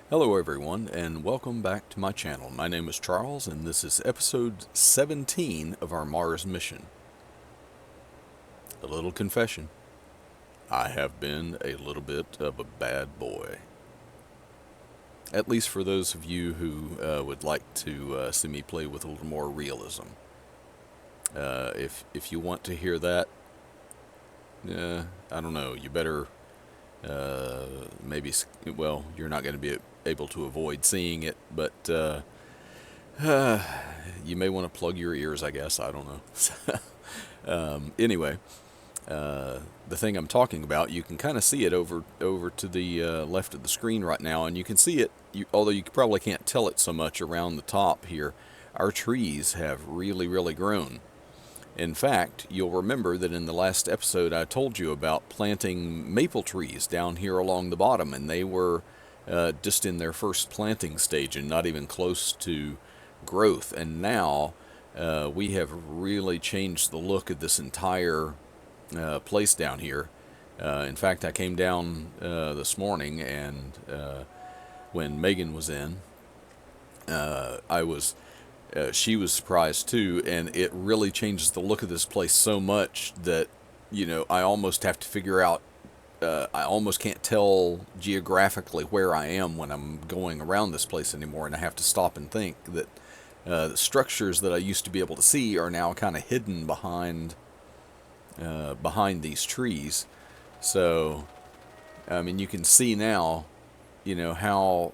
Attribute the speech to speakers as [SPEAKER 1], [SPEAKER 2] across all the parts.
[SPEAKER 1] Hello everyone and welcome back to my channel. My name is Charles and this is episode 17 of our Mars mission. A little confession. I have been a little bit of a bad boy. At least for those of you who would like to see me play with a little more realism. If you want to hear that, I don't know, you better maybe, well, you're not going to be able to avoid seeing it, but you may want to plug your ears, I guess. I don't know. Anyway, the thing I'm talking about, you can kind of see it over to the left of the screen right now, and you can see it, although you probably can't tell it so much around the top here. Our trees have really grown. In fact, you'll remember that in the last episode I told you about planting maple trees down here along the bottom, and they were just in their first planting stage and not even close to growth. And now we have really changed the look of this entire place down here. In fact, I came down this morning, and when Megan was in, I was she was surprised too, and it really changes the look of this place so much that, I almost have to figure out, I almost can't tell geographically where I am when I'm going around this place anymore, and I have to stop and think that the structures that I used to be able to see are now kind of hidden behind these trees. So, I mean, you can see now, how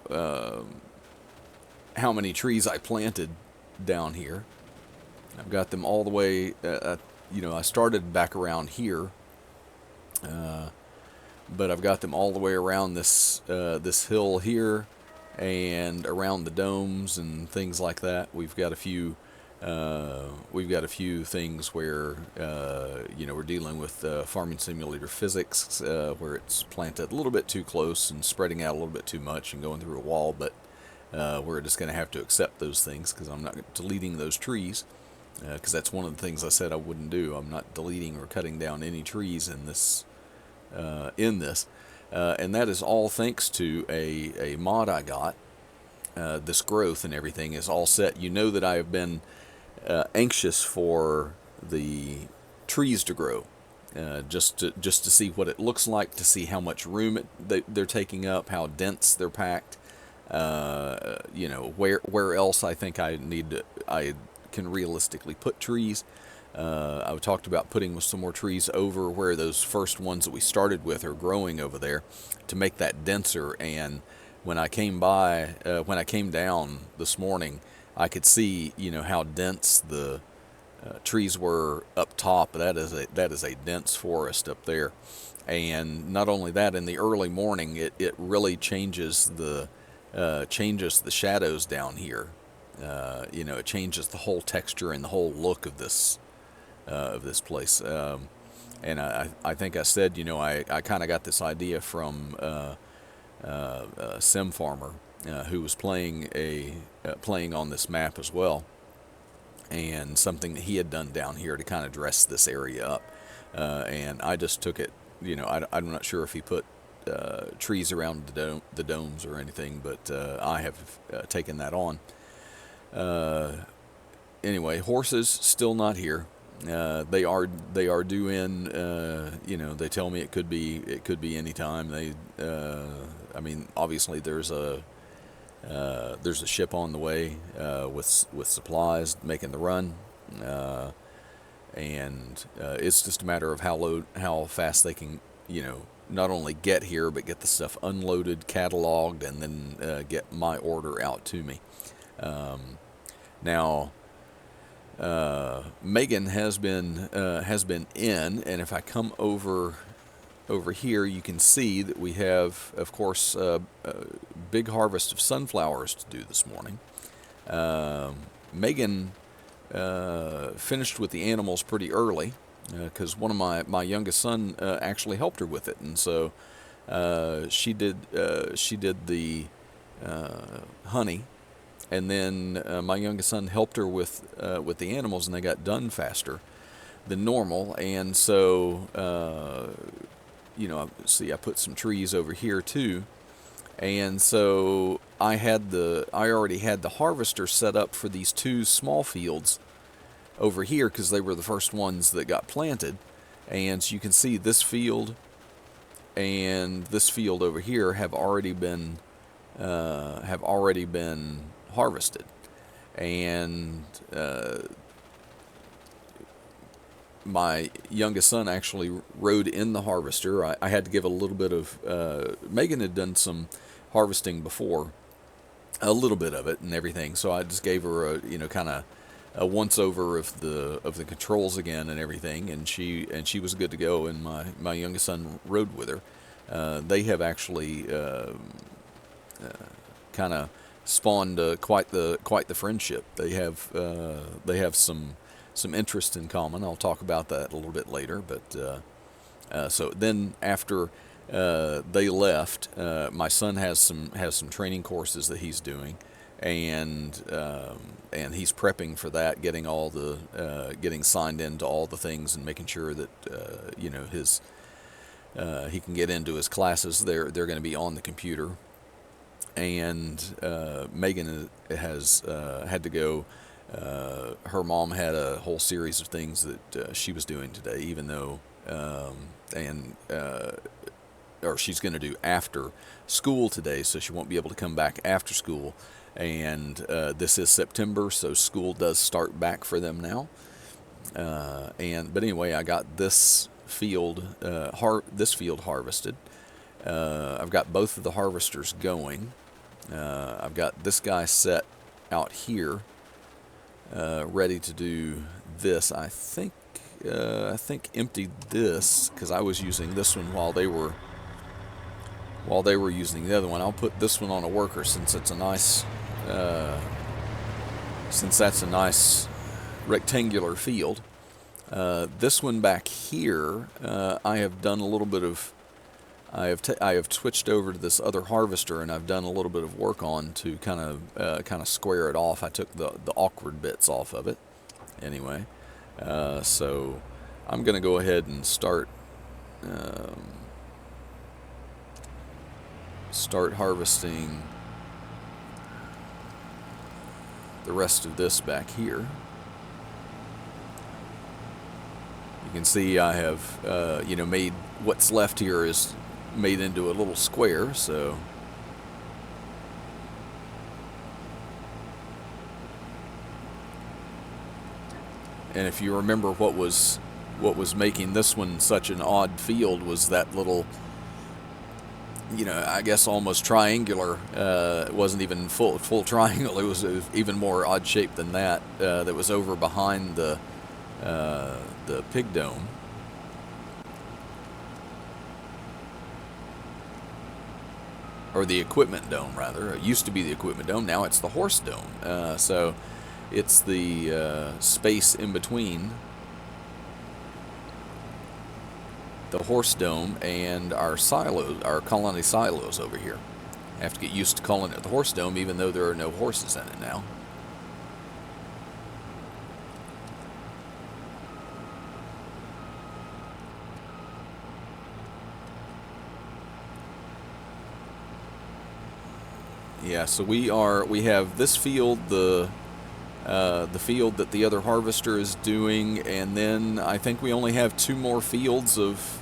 [SPEAKER 1] many trees I planted down here. I've got them all the way, I started back around here, but I've got them all the way around this hill here, and around the domes and things like that. We've got a few things where we're dealing with farming simulator physics, where it's planted a little bit too close and spreading out a little bit too much and going through a wall, but we're just going to have to accept those things because I'm not deleting those trees, because that's one of the things I said I wouldn't do. I'm not deleting or cutting down any trees in this, and that is all thanks to a mod I got. This growth and everything is all set. You know that I have been anxious for the trees to grow, just to see what it looks like, to see how much room they're taking up, how dense they're packed. Where else I think I can realistically put trees. I talked about putting some more trees over where those first ones that we started with are growing over there, to make that denser. And when I came down this morning, I could see, how dense the trees were up top. That is a dense forest up there. And not only that, in the early morning, it really changes the shadows down here. It changes the whole texture and the whole look of this place. And I think I said, I kind of got this idea from Sim Farmer, who was playing on this map as well, and something that he had done down here to kind of dress this area up. And I just took it. I'm not sure if he put trees around the domes or anything, but I have taken that on. Anyway, horses still not here. They are due in. They tell me it could be any time. Obviously there's a ship on the way with supplies making the run, and it's just a matter of how fast they can, not only get here, but get the stuff unloaded, cataloged, and then get my order out to me. Now, Megan has been in, and if I come over here, you can see that we have, of course, a big harvest of sunflowers to do this morning. Megan finished with the animals pretty early, because one of my youngest son actually helped her with it, and so she did the honey, and then my youngest son helped her with the animals, and they got done faster than normal. And so see, I put some trees over here too, And so I already had the harvester set up for these two small fields over here because they were the first ones that got planted. And so you can see this field and this field over here have already been harvested. And my youngest son actually rode in the harvester. I had to give a little bit of. Megan had done some harvesting before, a little bit of it and everything. So I just gave her a kind of a once over of the controls again and everything, and she was good to go. And my youngest son rode with her. They have actually kind of spawned quite the friendship. They have some interest in common. I'll talk about that a little bit later. But so then after they left, my son has some training courses that he's doing, and he's prepping for that, getting all the getting signed into all the things and making sure that his he can get into his classes. They're going to be on the computer. And Megan has had to go. Her mom had a whole series of things that she was doing today, even though, or she's going to do after school today, so she won't be able to come back after school. And this is September, so school does start back for them now. But anyway, I got this field harvested. I've got both of the harvesters going. I've got this guy set out here, ready to do this. I think emptied this because I was using this one while they were using the other one. I'll put this one on a worker since it's a nice that's a nice rectangular field. This one back here, I have done a little bit of. I have switched over to this other harvester, and I've done a little bit of work on to kind of square it off. I took the awkward bits off of it. Anyway, so I'm going to go ahead and start harvesting the rest of this back here. You can see I have made what's left here is made into a little square. So and if you remember what was making this one such an odd field was that little I guess almost triangular, it wasn't even full triangle, it was even more odd shaped than that, that was over behind the pig dome. Or the equipment dome, rather. It used to be the equipment dome, now it's the horse dome. So it's the space in between the horse dome and our silos, our colony silos over here. I have to get used to calling it the horse dome, even though there are no horses in it now. Yeah, so we have this field, the field that the other harvester is doing, and then I think we only have 2 more fields of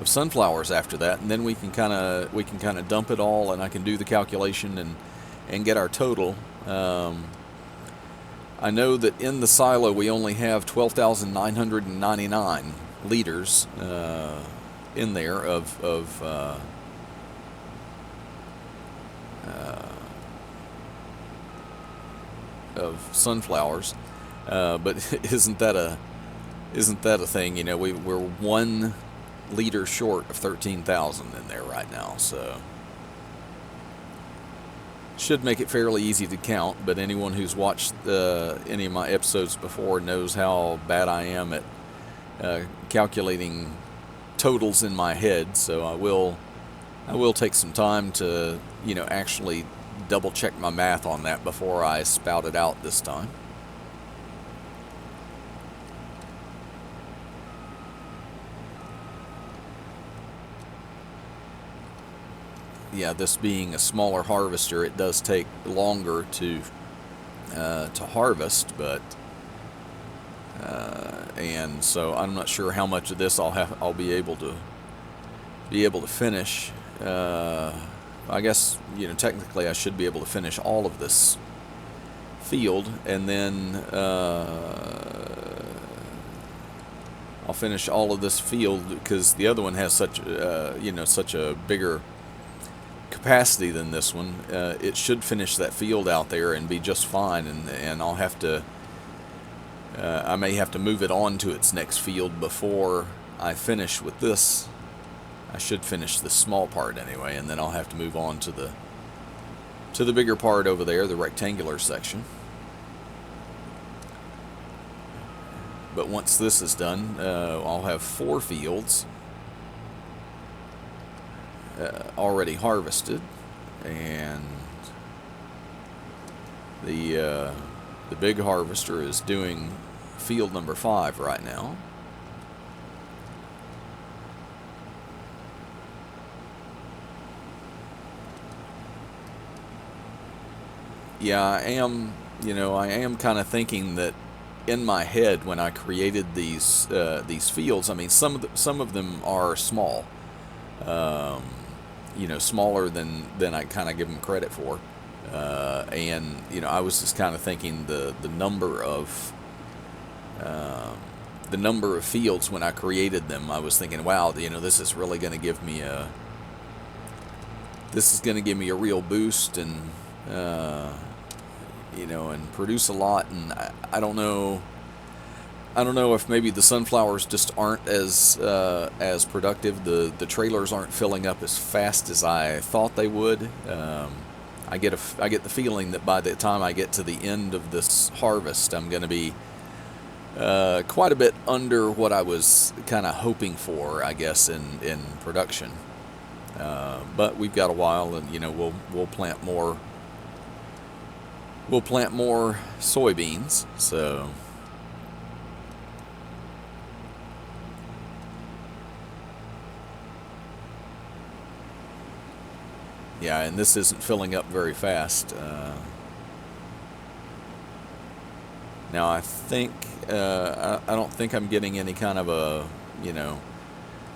[SPEAKER 1] sunflowers after that, and then we can kind of dump it all, and I can do the calculation and get our total. I know that in the silo we only have 12,999 liters in there of sunflowers, but isn't that a thing? We're 1 liter short of 13,000 in there right now, so should make it fairly easy to count. But anyone who's watched any of my episodes before knows how bad I am at calculating totals in my head, so I will take some time to actually double check my math on that before I spout it out this time. yeah, this being a smaller harvester, it does take longer to harvest, but and so I'm not sure how much of this I'll be able to finish. I guess, you know, technically I should be able to finish all of this field, and then I'll finish all of this field because the other one has such you know, such a bigger capacity than this one. It should finish that field out there and be just fine, and I'll have to I may have to move it on to its next field before I finish with this. I should finish the small part anyway, and then I'll have to move on to the bigger part over there, the rectangular section. But once this is done, I'll have 4 fields already harvested, and the big harvester is doing field number 5 right now. Yeah, I am kind of thinking that in my head when I created these fields. I mean, some of them are small, you know, smaller than I kind of give them credit for, and you know, I was just kind of thinking the number of fields when I created them. I was thinking, wow, you know, this is really going to give me a real boost, and you know, and produce a lot. And I don't know if maybe the sunflowers just aren't as productive. The trailers aren't filling up as fast as I thought they would. I get the feeling that by the time I get to the end of this harvest, I'm going to be quite a bit under what I was kind of hoping for, I guess, in production. But we've got a while, and you know, we'll plant more. We'll plant more soybeans, so yeah, and this isn't filling up very fast. Now I think I don't think I'm getting any kind of a, you know,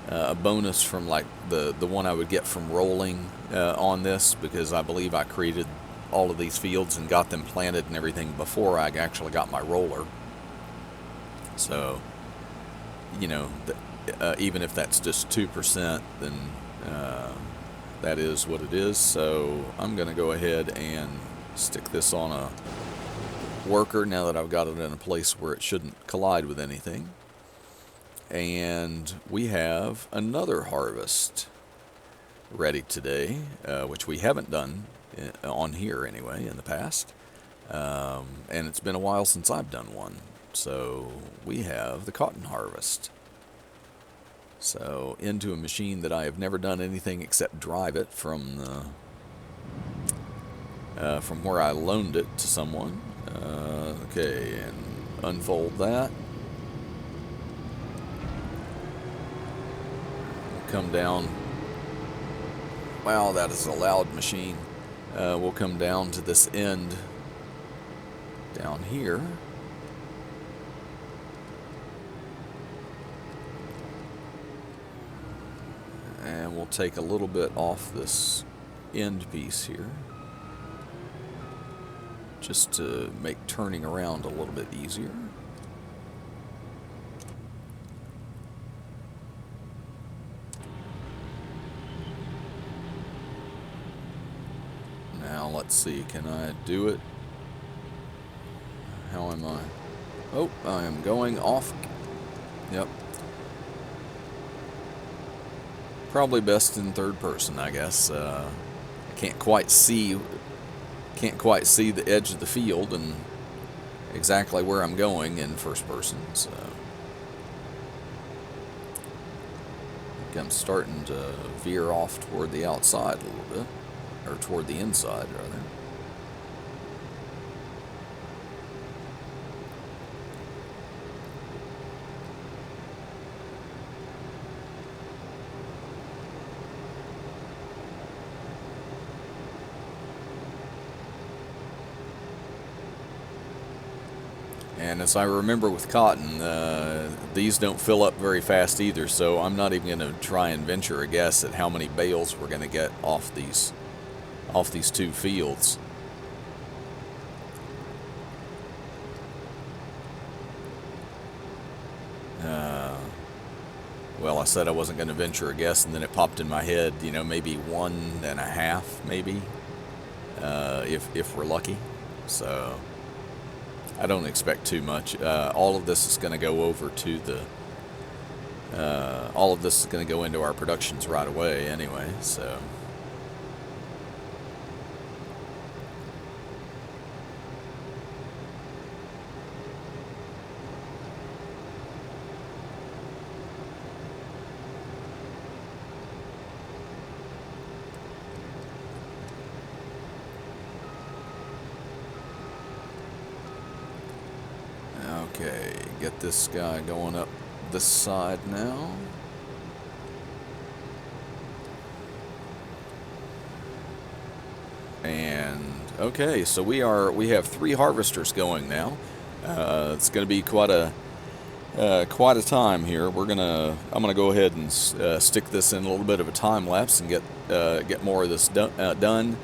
[SPEAKER 1] a bonus from like the one I would get from rolling on this, because I believe I created all of these fields and got them planted and everything before I actually got my roller. So, you know, even if that's just 2%, then that is what it is. So I'm going to go ahead and stick this on a worker now that I've got it in a place where it shouldn't collide with anything. And we have another harvest ready today, which we haven't done on here anyway in the past, and it's been a while since I've done one. So we have the cotton harvest. So into a machine that I have never done anything except drive it from where I loaned it to someone. Okay, and unfold that. Come down. Wow, that is a loud machine. We'll come down to this end down here. And we'll take a little bit off this end piece here, just to make turning around a little bit easier. Now let's see, can I do it? How am I? Oh, I am going off. Yep. Probably best in third person, I guess. I can't quite see the edge of the field and exactly where I'm going in first person, so I think I'm starting to veer off toward the outside a little bit, or toward the inside rather. And as I remember with cotton, these don't fill up very fast either, so I'm not even going to try and venture a guess at how many bales we're going to get off these two fields. Well, I said I wasn't going to venture a guess, and then it popped in my head, you know, maybe 1.5, maybe, if we're lucky. So I don't expect too much. All of this is going to go over to all of this is going to go into our productions right away anyway, so. Okay, get this guy going up this side now. And okay, so we have 3 harvesters going now. It's going to be quite a time here. I'm gonna go ahead and stick this in a little bit of a time lapse and get more of this done.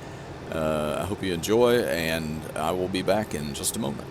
[SPEAKER 1] I hope you enjoy, and I will be back in just a moment.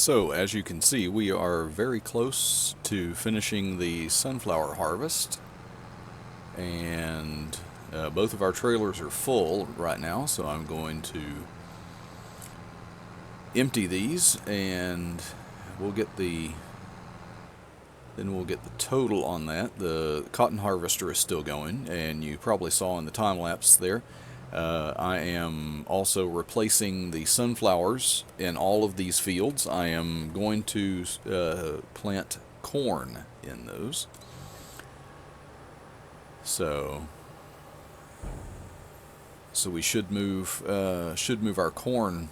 [SPEAKER 1] So, as you can see, we are very close to finishing the sunflower harvest, and both of our trailers are full right now, so I'm going to empty these, and we'll get the total on that. The cotton harvester is still going, and you probably saw in the time lapse there. I am also replacing the sunflowers in all of these fields. I am going to plant corn in those. So we should move our corn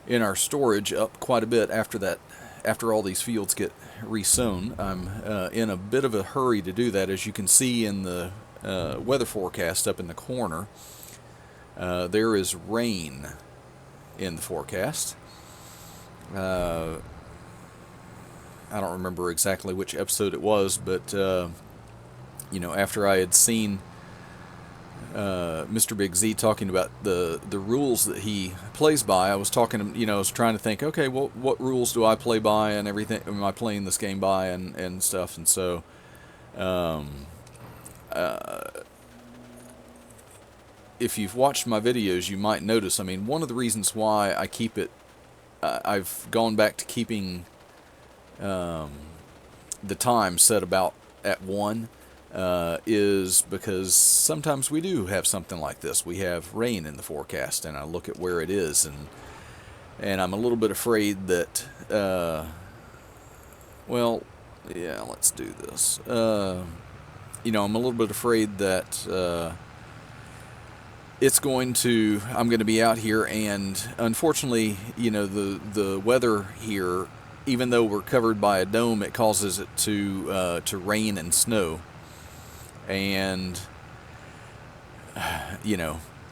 [SPEAKER 1] in our storage up quite a bit after that. After all these fields get resown. I'm in a bit of a hurry to do that. As you can see in the weather forecast up in the corner, there is rain in the forecast. I don't remember exactly which episode it was, but after I had seen Mr. Big Z talking about the rules that he plays by, I was talking to I was trying to think, okay, well, what rules do I play by and everything? Am I playing this game by and stuff? And so, if you've watched my videos, you might notice. I mean, one of the reasons why I keep it, I've gone back to keeping the time set about at 1. Is because sometimes we do have something like this. We have rain in the forecast, and I look at where it is, and I'm a little bit afraid that, well, yeah, let's do this. I'm a little bit afraid that I'm going to be out here, and unfortunately, the weather here, even though we're covered by a dome, it causes it to rain and snow. And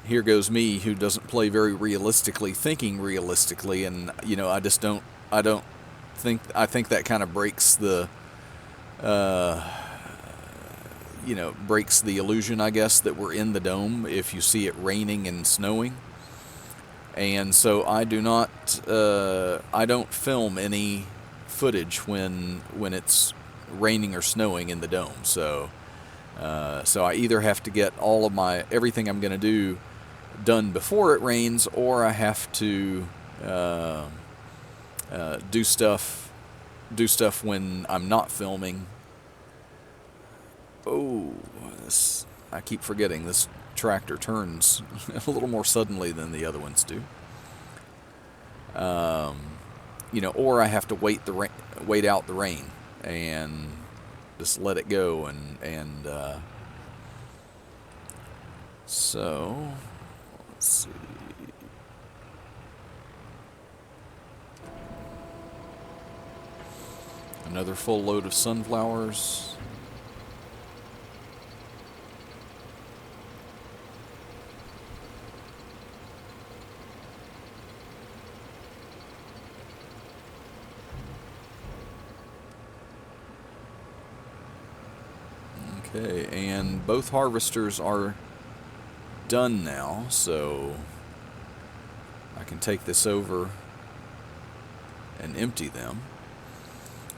[SPEAKER 1] here goes me, who doesn't play very realistically, thinking realistically, and I think that kind of breaks the breaks the illusion, I guess, that we're in the dome if you see it raining and snowing. And so I don't film any footage when it's raining or snowing in the dome. So I either have to get all of everything I'm going to do done before it rains, or I have to do stuff when I'm not filming. Oh, I keep forgetting this tractor turns a little more suddenly than the other ones do. Or I have to wait out the rain and just let it go, and so let's see. Another full load of sunflowers. Okay, and both harvesters are done now, so I can take this over and empty them.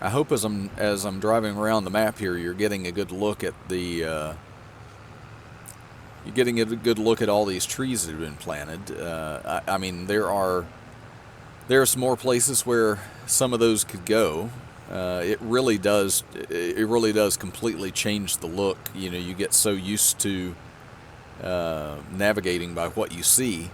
[SPEAKER 1] I hope as I'm driving around the map here, you're getting a good look at all these trees that have been planted. I mean, there are some more places where some of those could go. It really does completely change the look. You get so used to navigating by what you see.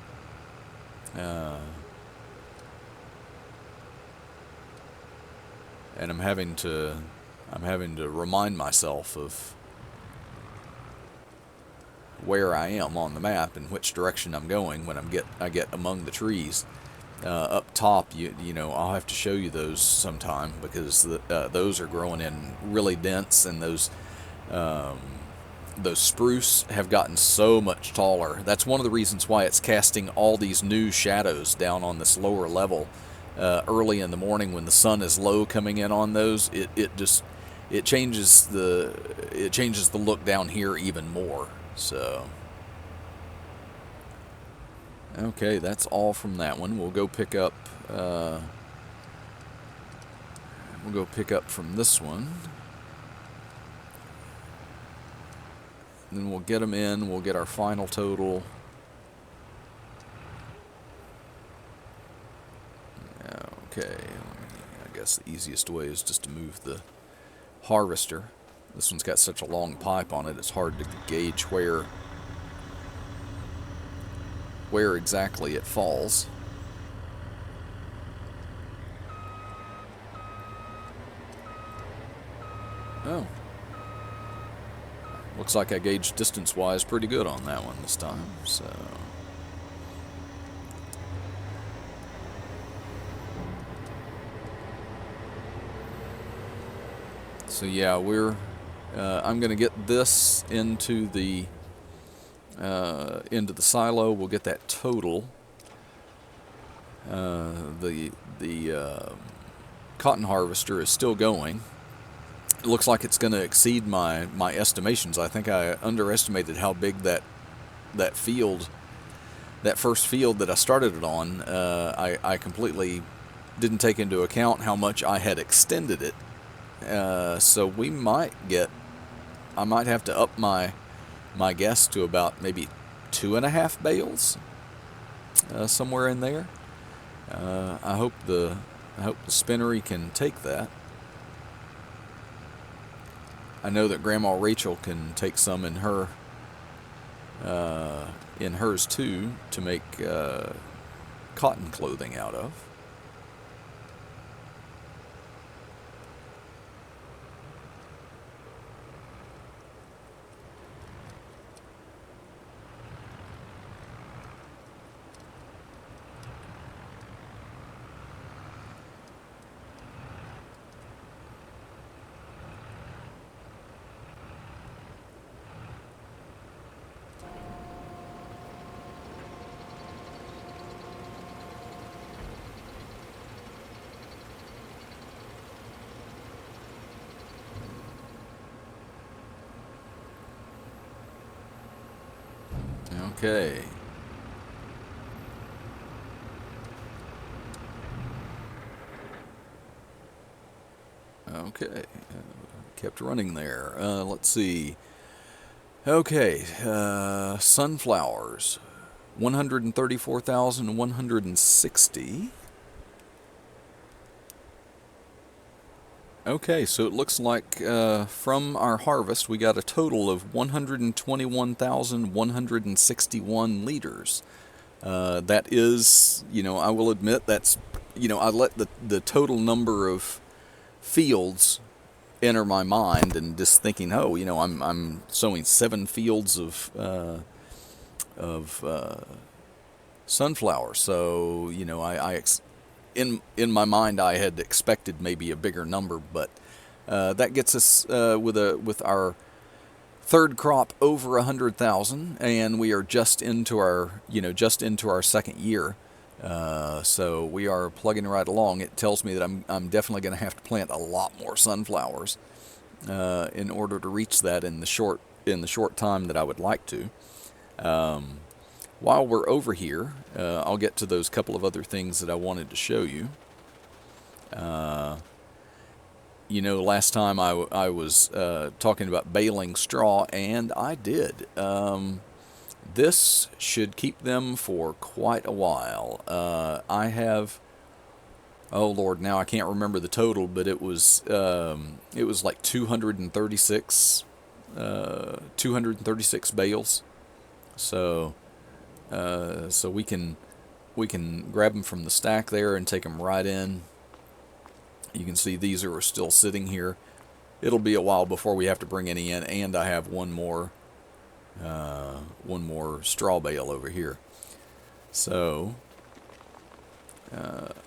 [SPEAKER 1] And I'm having to remind myself of where I am on the map and which direction I'm going when I get among the trees. Up top, I'll have to show you those sometime, because those are growing in really dense, and those spruce have gotten so much taller. That's one of the reasons why it's casting all these new shadows down on this lower level early in the morning when the sun is low coming in on those. It changes the look down here even more. So Okay, that's all from that one. We'll go pick up. We'll go pick up from this one. Then we'll get them in. We'll get our final total. Okay, I guess the easiest way is just to move the harvester. This one's got such a long pipe on it, it's hard to gauge where exactly it falls. Oh. Looks like I gauged distance-wise pretty good on that one this time, so... So yeah, I'm going to get this into the silo. We'll get that total. The cotton harvester is still going. It looks like it's going to exceed my estimations. I think I underestimated how big that field, that first field that I started it on. I completely didn't take into account how much I had extended it. So we might get, I might have to up my guess to about maybe 2.5 bales, somewhere in there. I hope the spinnery can take that. I know that Grandma Rachel can take some in hers too, to make cotton clothing out of. Okay. Okay. Kept running there. Let's see. Okay. Sunflowers. 134,160. Okay, so it looks like from our harvest we got a total of 121,161 liters. That is, I will admit that's, I let the total number of fields enter my mind, and just thinking, oh, I'm sowing 7 fields of sunflower. So, in my mind, I had expected maybe a bigger number, but that gets us with our third crop over 100,000, and we are just into our second year. So we are plugging right along. It tells me that I'm definitely going to have to plant a lot more sunflowers in order to reach that in the short time that I would like to. While we're over here, I'll get to those couple of other things that I wanted to show you. Last time I was talking about baling straw, and I did. This should keep them for quite a while. I have, oh Lord, now I can't remember the total, but it was like 236 bales. So we can grab them from the stack there and take them right in. You can see these are still sitting here. It'll be a while before we have to bring any in, and I have one more straw bale over here. So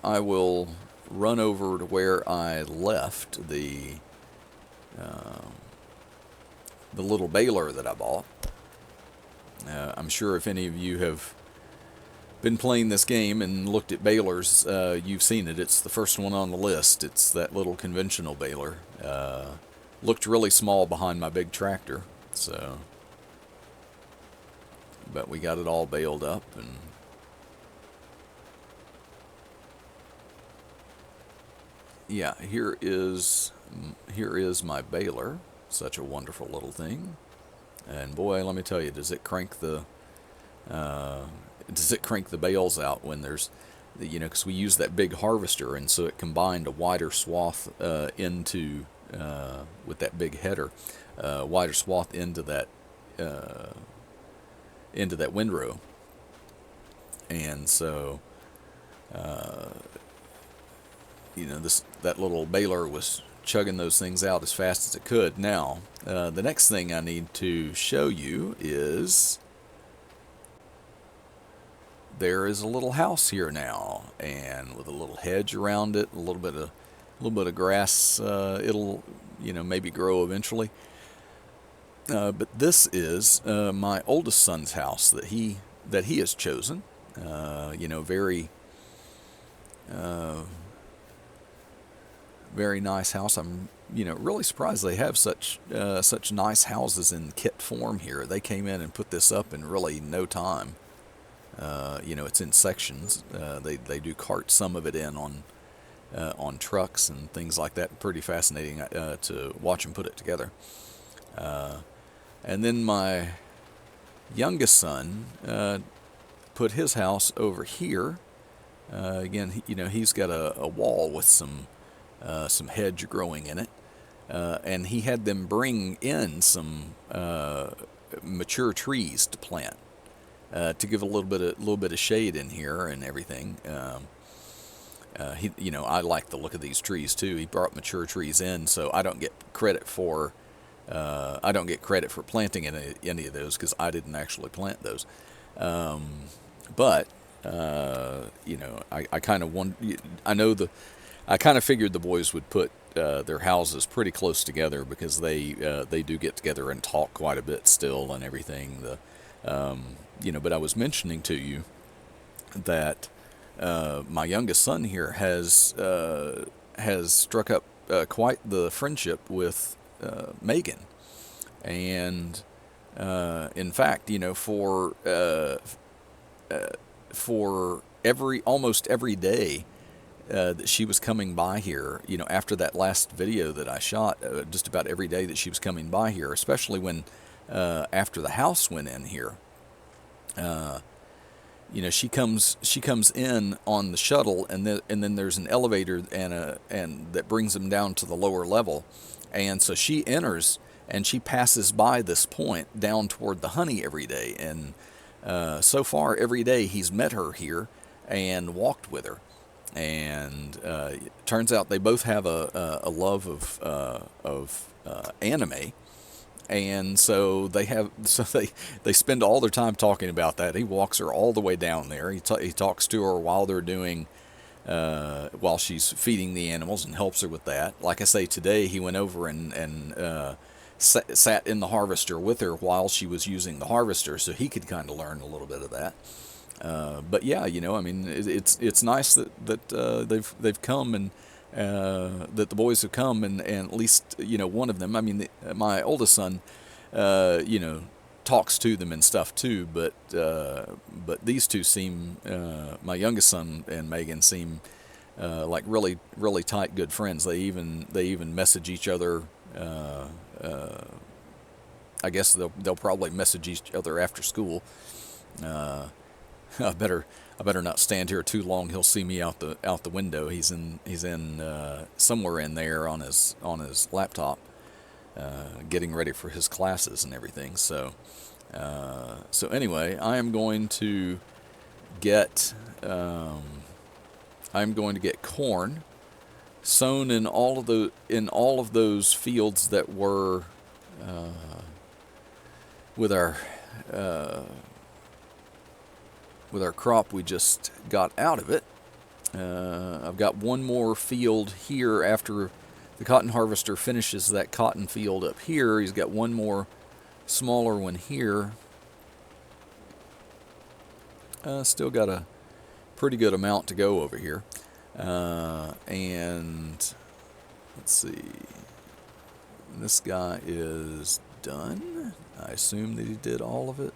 [SPEAKER 1] I will run over to where I left the little baler that I bought. I'm sure if any of you have been playing this game and looked at balers, you've seen it. It's the first one on the list. It's that little conventional baler. Looked really small behind my big tractor, so, but we got it all baled up, and yeah, here is my baler. Such a wonderful little thing. And boy, let me tell you, uh, does it crank the bales out when there's, because we use that big harvester, and so it combined a wider swath with that big header, wider swath uh, into that windrow, and so that little baler was chugging those things out as fast as it could. Now, the next thing I need to show you is there is a little house here now, and with a little hedge around it, a little bit of grass. It'll maybe grow eventually. But this is my oldest son's house that he has chosen. Very very nice house. I'm really surprised they have such nice houses in kit form here. They came in and put this up in really no time. It's in sections. They do cart some of it in on trucks and things like that. Pretty fascinating to watch them put it together. And then my youngest son put his house over here. Again, he's got a wall with some hedge growing in it, and he had them bring in some mature trees to plant to give a little bit of shade in here and everything. I like the look of these trees too. He brought mature trees in, so I don't get credit for planting any of those because I didn't actually plant those. But I kind of I kind of figured the boys would put their houses pretty close together because they do get together and talk quite a bit still and everything. But I was mentioning to you that my youngest son here has struck up quite the friendship with Megan, and in fact, for almost every day that she was coming by here, after that last video that I shot, just about every day that she was coming by here, especially when after the house went in here. She comes in on the shuttle, and then there's an elevator and that brings them down to the lower level, and so she enters and she passes by this point down toward the honey every day, and so far every day he's met her here and walked with her, and turns out they both have a love of anime. And so they spend all their time talking about that. He walks her all the way down there. He talks to her while she's feeding the animals and helps her with that. Like I say, today he went over and sat in the harvester with her while she was using the harvester, so he could kind of learn a little bit of that. But yeah, it's nice that they've come and. That the boys have come and at least one of them. I mean, my oldest son, talks to them and stuff too. But these two seem, my youngest son and Megan seem like really really tight good friends. They even message each other. I guess they'll probably message each other after school. I better not stand here too long. He'll see me out the window. He's in somewhere in there on his laptop, getting ready for his classes and everything. So anyway, I am going to get corn sown in all of those fields that were with our crop we just got out of it. I've got one more field here after the cotton harvester finishes that cotton field up here. He's got one more smaller one here. Still got a pretty good amount to go over here. And let's see. This guy is done. I assume that he did all of it.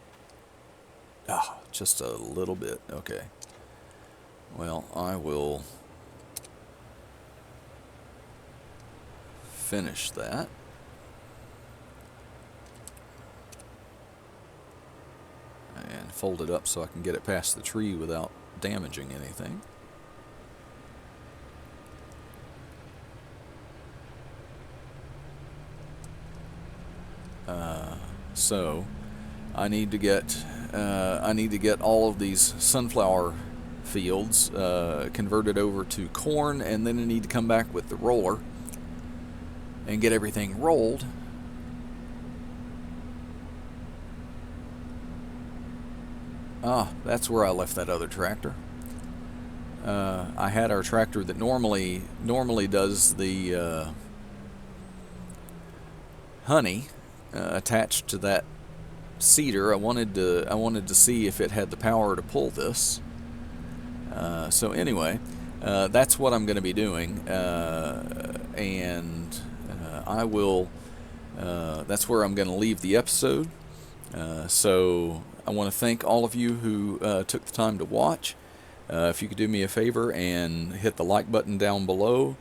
[SPEAKER 1] Ah, just a little bit. Okay. Well, I will finish that. And fold it up so I can get it past the tree without damaging anything. So I need to get all of these sunflower fields converted over to corn, and then I need to come back with the roller and get everything rolled. Ah, that's where I left that other tractor. I had our tractor that normally does the honey attached to that seeder. I wanted to see if it had the power to pull this. So anyway, that's what I'm going to be doing, and I will. That's where I'm going to leave the episode. So I want to thank all of you who took the time to watch. If you could do me a favor and hit the like button down below,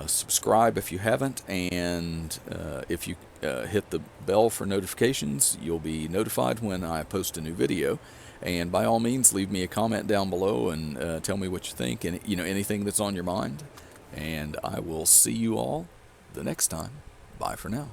[SPEAKER 1] subscribe if you haven't, and if you hit the bell for notifications, you'll be notified when I post a new video. And by all means, leave me a comment down below and tell me what you think, and anything that's on your mind. And I will see you all the next time. Bye for now.